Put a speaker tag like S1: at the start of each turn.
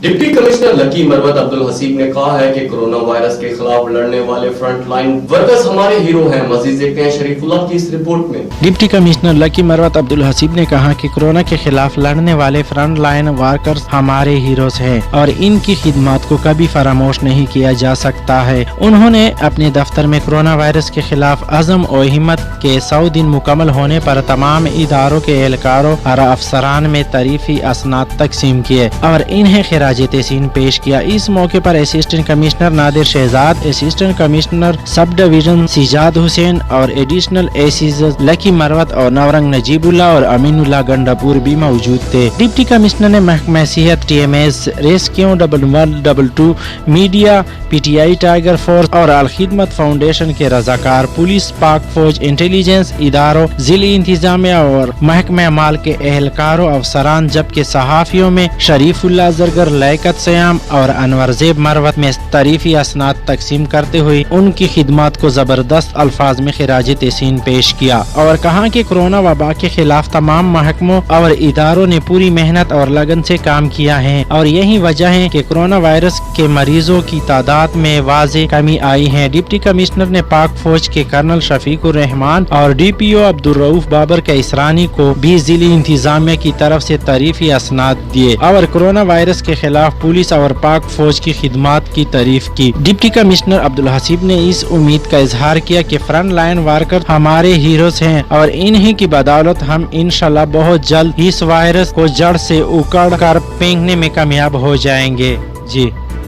S1: Deputy commissioner lucky Marwat Abdul Haseeb ने कहा है कि कोरोना वायरस के खिलाफ लड़ने वाले फ्रंट लाइन वर्कर्स हमारे हीरो हैं। मजीद देखते हैं शरीफुल्लाह की इस रिपोर्ट में।
S2: Deputy commissioner lucky Marwat Abdul Haseeb ने कहा कि कोरोना के खिलाफ लड़ने वाले फ्रंट लाइन वर्कर्स हमारे हीरोज हैं और इनकी खिदमत को कभी फरामोश नहीं किया जा सकता है। उन्होंने अपने दफ्तर में कोरोना वायरस के खिलाफ अज़म और हिम्मत के 100 दिन मुकम्मल होने पर तमाम इदारों के एहलकारों और अफसरान में तारीफी असनाद तकसीम किए और इन्हें खिराज तहसीन पेश किया। इस मौके पर assistant commissioner Nadir Shahzad, assistant commissioner sub division Sijad Hussain और एडिशनल एसीज लकी मरवत और नवरंग नजीबुल्ला और अमीनुल्लाह गंडापुर भी मौजूद थे। डिप्टी कमिश्नर ने महकमा सेहत, TMS, rescue 1122, media, PTI tiger force और अल खिदमत फाउंडेशन के रजाकार, पुलिस, पाक फौज, इंटेलिजेंस इदारों, जिली इंतजामिया और महकमा माल के एहलकारों, अफसरान जबकि सहाफियों में शरीफुल्लाह जरगर, लैकत सयाम और अनवर ज़ेब मरवत में तारीफी असनाद तकसीम करते हुए उनकी खिदमत को जबरदस्त अल्फाज में खिराज तहसीन पेश किया और कहा कि कोरोना वबा के खिलाफ तमाम महकमों और इदारों ने पूरी मेहनत और लगन से काम किया है और यही वजह है कि कोरोना वायरस के मरीजों की तादाद में वाज़ेह कमी आई है। डिप्टी कमिश्नर ने पाक फौज के कर्नल शफीकुर रहमान और DPO अब्दुल रऊफ बाबर के इसरानी को भी जिली इंतजामिया की तरफ से तारीफी असनाद दिए और कोरोना वायरस के खिलाफ पुलिस और पाक फौज की खिदमत की तारीफ की। डिप्टी कमिश्नर अब्दुल हसीब ने इस उम्मीद का इजहार किया कि फ्रंट लाइन वर्कर हमारे हीरोज हैं और इन्हीं की बदौलत हम इंशाल्लाह बहुत जल्द इस वायरस को जड़ से उखाड़ कर फेंकने में कामयाब हो जाएंगे। जी।